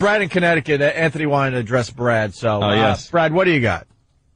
Brad in Connecticut. Anthony wanted to address Brad. So, yes. Brad, what do you got?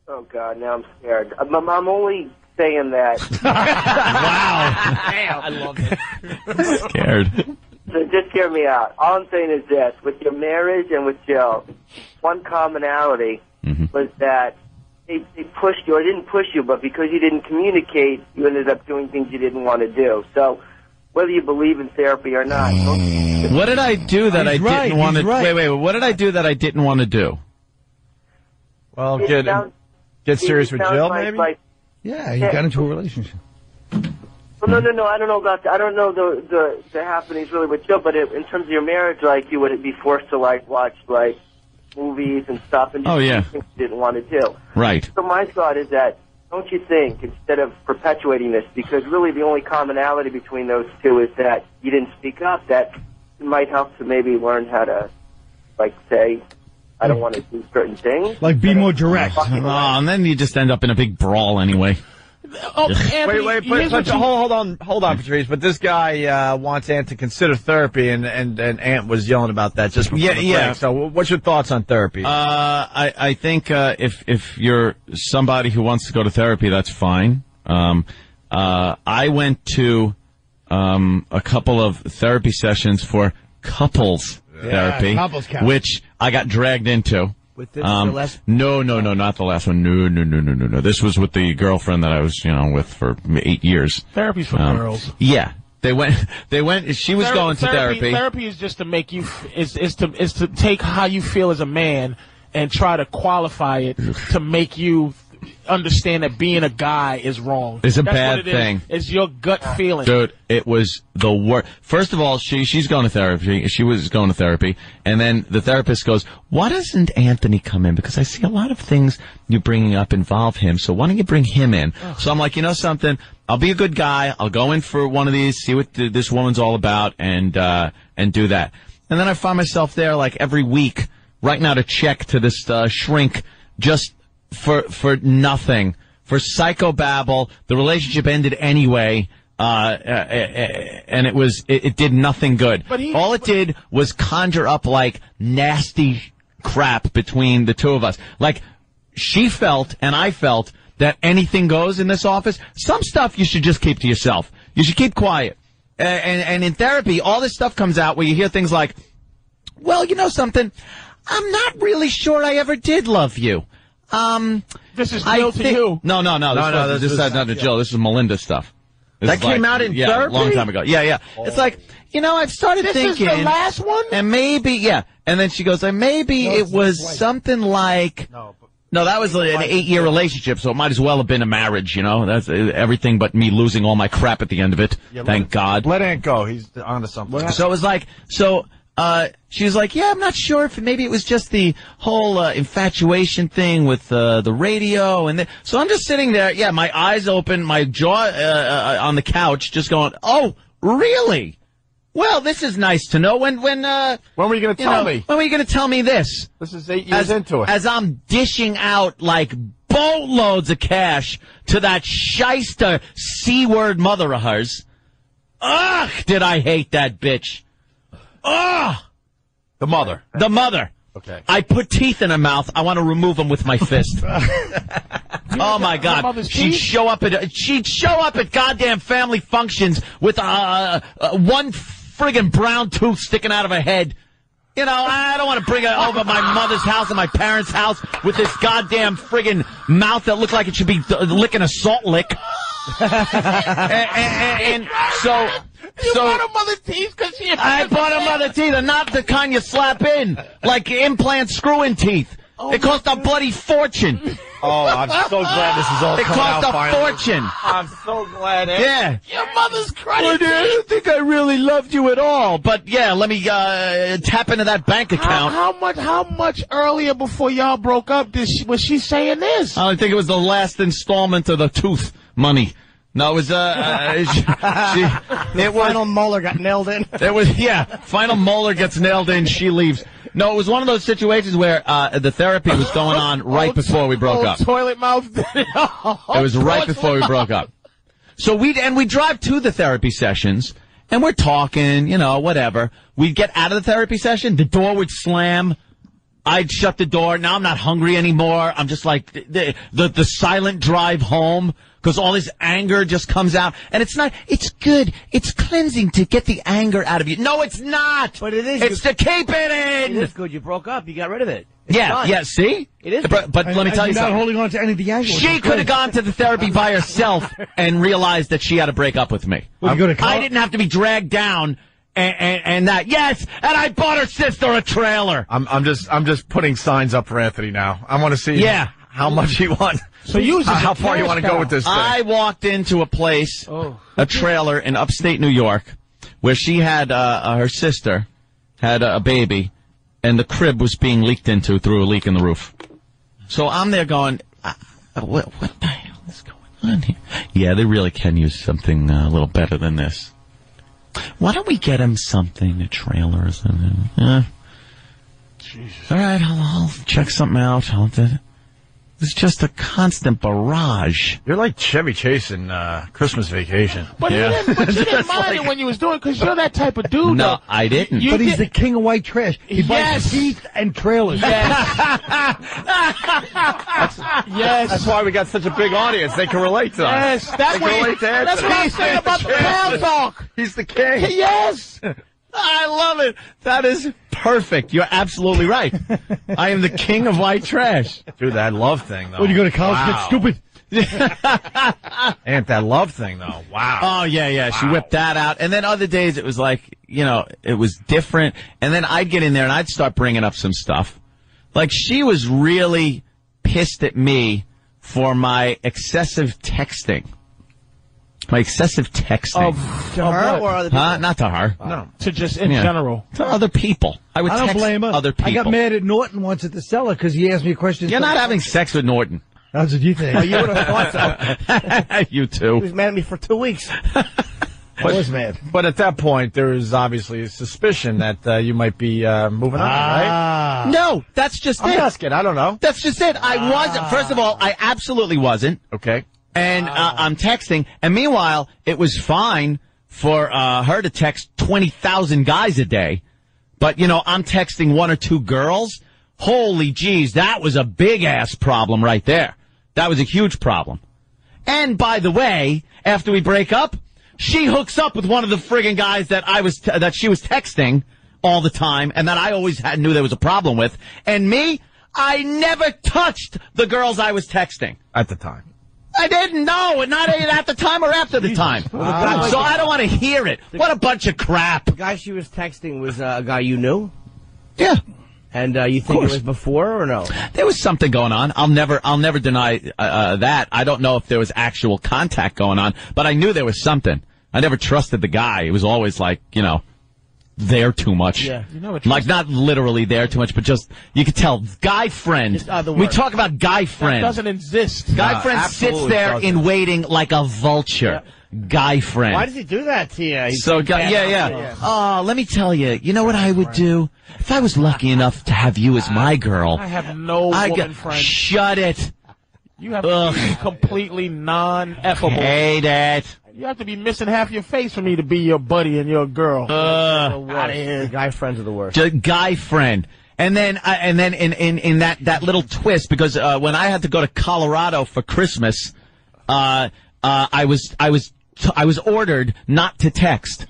Oh, God, now I'm scared. I'm only saying that. Wow. Damn. I love it. Scared. So just hear me out. All I'm saying is this. With your marriage and with Joe, one commonality was that they pushed you, or didn't push you, but because you didn't communicate, you ended up doing things you didn't want to do. So whether you believe in therapy or not. What did I do that I didn't want to do? Wait. What did I do that I didn't want to do? Well, get serious with Jill, maybe? Yeah, you got into a relationship. Well, no. I don't know about that. I don't know the happenings really with Jill, but in terms of your marriage, like, you would be forced to, like, watch, like, movies and stuff and just do things you didn't want to do. Right. So my thought is that, don't you think, instead of perpetuating this, because really the only commonality between those two is that you didn't speak up, that it might help to maybe learn how to, like, say, I don't want to do certain things. Like, be more direct. And then you just end up in a big brawl anyway. Oh, Anthony, but hold on, Patrice. But this guy wants Ant to consider therapy, and Ant was yelling about that just before the break. So, what's your thoughts on therapy? I think if you're somebody who wants to go to therapy, that's fine. I went to a couple of therapy sessions for couples therapy, which I got dragged into. With this, the last... No, not the last one. No. This was with the girlfriend that I was, with for 8 years. Therapy's for girls. Yeah. They went, she was going to therapy. Therapy is just to make you, is to take how you feel as a man and try to qualify it to make you understand that being a guy is wrong. It's a bad thing. It's your gut feeling. Dude, it was the worst. First of all, she's going to therapy. She was going to therapy. And then the therapist goes, why doesn't Anthony come in? Because I see a lot of things you're bringing up involve him. So why don't you bring him in? So I'm like, you know something? I'll be a good guy. I'll go in for one of these, see what this woman's all about, and do that. And then I find myself there like every week writing out a check to this shrink just for nothing, for psychobabble. The relationship ended anyway, and it did nothing good. All it did was conjure up like nasty crap between the two of us. Like, she felt and I felt that anything goes in this office. Some stuff you should just keep to yourself. You should keep quiet. And in therapy, all this stuff comes out where you hear things like, well, you know something? I'm not really sure I ever did love you. This is Jill to you. No. This is not to Jill. This is Melinda stuff. That came out in therapy? A long time ago. Yeah. It's like, I've started thinking. This is the last one? And maybe, And then she goes, maybe it was something like. No, that was an 8-year relationship, so it might as well have been a marriage, That's everything but me losing all my crap at the end of it. Thank God. Let Ant go. He's onto something. So it was like, she was like, I'm not sure if maybe it was just the whole infatuation thing with the radio. So I'm just sitting there, my eyes open, my jaw on the couch, just going, oh, really? Well, this is nice to know. When were you going to tell me? When were you going to tell me this? This is 8 years into it. As I'm dishing out like boatloads of cash to that shyster C-word mother of hers. Ugh, did I hate that bitch. Ugh! The mother. The mother. Okay. I put teeth in her mouth. I want to remove them with my fist. Oh my God! She'd show up at goddamn family functions with one friggin' brown tooth sticking out of her head. I don't want to bring her over my mother's house and my parents' house with this goddamn friggin' mouth that looked like it should be licking a salt lick. and so. You bought her mother teeth because I bought her mother teeth, and not the kind you slap in, like implant screw-in teeth. It cost a bloody fortune. Oh, I'm so glad this is all coming out finally. It cost a fortune. I'm so glad. Yeah. Your mother's crying. I don't think I really loved you at all. But let me tap into that bank account. How much earlier before y'all broke up was she saying this? I think it was the last installment of the tooth money. No, it was, final molar got nailed in. It was, final molar gets nailed in, she leaves. No, it was one of those situations where, the therapy was going on right before we broke up. Toilet mouth. It was right before we broke up. So we drive to the therapy sessions, and we're talking, you know, whatever. We'd get out of the therapy session, the door would slam. I'd shut the door. Now I'm not hungry anymore. I'm just like the silent drive home because all this anger just comes out. And it's good. It's cleansing to get the anger out of you. No, it's not. But it is. It's to keep it in. It is good. You broke up. You got rid of it. Yeah, see? It is. But let me tell you something. You're not holding on to any of the anger. She could have gone to the therapy by herself and realized that she had to break up with me. Well, you go to I didn't have to be dragged down and that. Yes, and I bought her sister a trailer. I'm just putting signs up for Anthony now. I want to see how much he wants. So how far you want to go with this thing? I walked into a place, a trailer in upstate New York, where she had her sister had a baby, and the crib was being leaked into through a leak in the roof. So I'm there going, what the hell is going on here? Yeah, they really can use something a little better than this. Why don't we get him something, a trailer or something? All right, I'll check something out. It's just a constant barrage. You're like Chevy Chase in Christmas Vacation. But you didn't mind it when you was doing it because you're that type of dude. No, I didn't. But he's the king of white trash. He buys teeth and trailers. Yes. That's why we got such a big audience. They can relate to us. Yes, that's what I'm saying about the pound talk. He's the king. Yes. I love it. That is perfect. You're absolutely right. I am the king of white trash. Dude, that love thing, though. When you go to college, get stupid. Aunt, that love thing, though. Wow. Oh, yeah. Wow. She whipped that out. And then other days it was like, you know, it was different. And then I'd get in there and I'd start bringing up some stuff. Like, she was really pissed at me for my excessive texting. My excessive texting. To her or other people? Not to her. No. To just in general. To other people. I would don't text blame her. other people. I got mad at NOrton once at the cellar because he asked me a question. You're not having sex with NOrton. That's what you think. Oh, you would have thought so. You too. He was mad at me for 2 weeks. I was mad. But at that point, there is obviously a suspicion that you might be moving on, right? No, that's just I'm it. asking. I don't know. That's just it. I wasn't. First of all, I absolutely wasn't. Okay. And I'm texting, and meanwhile, it was fine for her to text 20,000 guys a day. But, you know, I'm texting one or two girls. Holy jeez, that was a big-ass problem right there. That was a huge problem. And, by the way, after we break up, she hooks up with one of the friggin' guys that that she was texting all the time, and that I always knew there was a problem with. And me, I never touched the girls I was texting. At the time. I didn't know, not at the time or after the time. So I don't want to hear it. What a bunch of crap. The guy she was texting was a guy you knew? Yeah. And you think it was before or no? There was something going on. I'll never deny that. I don't know if there was actual contact going on, but I knew there was something. I never trusted the guy. It was always like, you know, there too much. Yeah. You know, like not literally there too much, but just you could tell. Guy friend. We talk about guy friend. That doesn't exist. Guy friend sits there in waiting like a vulture. Yeah. Guy friend. Why does he do that to you? So oh, let me tell you. You know what I would do if I was lucky enough to have you as my girl? I have no woman friend. Shut it. You have to be completely non-effable. Hate it. You have to be missing half your face for me to be your buddy and your girl. Out of here. Guy friends are the worst. Guy friend. And then in that little twist, because when I had to go to Colorado for Christmas, I was ordered not to text.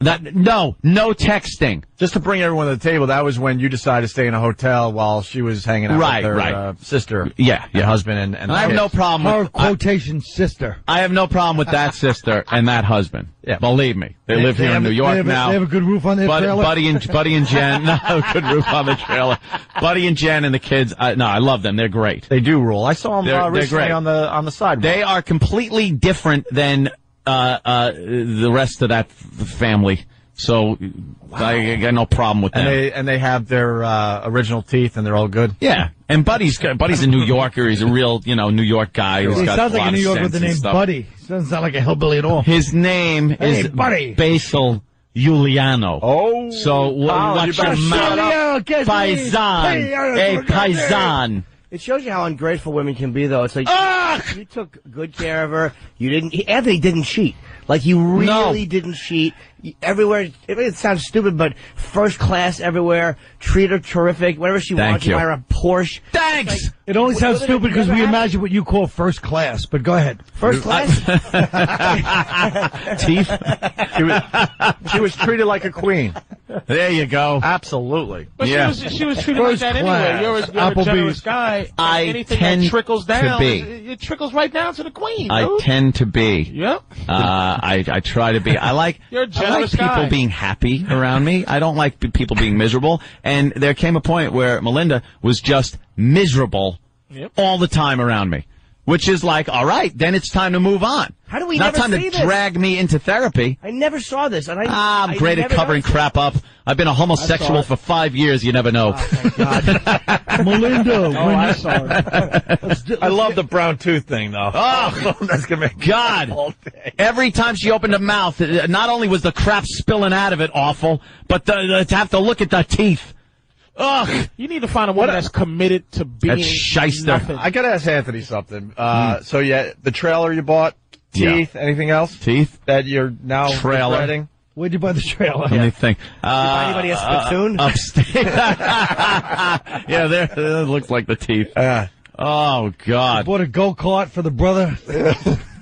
No texting. Just to bring everyone to the table, that was when you decided to stay in a hotel while she was hanging out with her sister, and husband, and I have no problem with her quotation sister. I have no problem with that sister and that husband. Yeah, believe me, they live here in New York now. They have a good roof on their trailer. Buddy and Jen, no, good roof on the trailer. Buddy and Jen and the kids. I love them. They're great. They do rule. I saw them recently on the sidewalk. They are completely different than the rest of that family. So I got no problem with them. And they have their original teeth, and they're all good. Yeah. And Buddy's a New Yorker. He's a real, New York guy. He sounds like a New Yorker with the name Buddy. He doesn't sound like a hillbilly at all. His name is Buddy. Basil Giuliano. Oh. So watch your mouth. Paisan. Paisan. It shows you how ungrateful women can be, though. It's like you took good care of her. Anthony didn't cheat. Like you really didn't cheat. Everywhere, it sounds stupid, but first class everywhere. Treat her terrific. Whenever she wants, you buy her a Porsche. Thanks! Like, it only sounds stupid because we imagine what you call first class, but go ahead. First class? Teeth? She was treated like a queen. There you go. Absolutely. But she was treated First like that class. anyway. You're a generous guy. Anything tend that trickles down, to be. it trickles right down to the queen. I dude. tend to be. Yep. I try to be. You're a generous people guy. being happy around me. I don't like people being miserable. And there came a point where Melinda was just miserable all the time around me. Which is like, all right, then it's time to move on. How do we Not never time see to this? drag me into therapy. I never saw this. And I'm great at covering crap up. I've been a homosexual for 5 years. You never know. Oh, thank God. Melinda, I saw it. I love the brown tooth thing, though. Oh, that's gonna make God. all day. Every time she opened her mouth, not only was the crap spilling out of it awful, but to have to look at the teeth. Ugh. You need to find a woman that's committed to being That's shyster. nothing. I gotta ask Anthony something. So yeah, the trailer you bought, teeth, anything else? Teeth? That you're now Trailer. regretting? where'd you buy the trailer? Let me think. Anybody a spittoon? Upstate. Yeah, there it looks like the teeth. Oh, God. Bought a go-kart for the brother.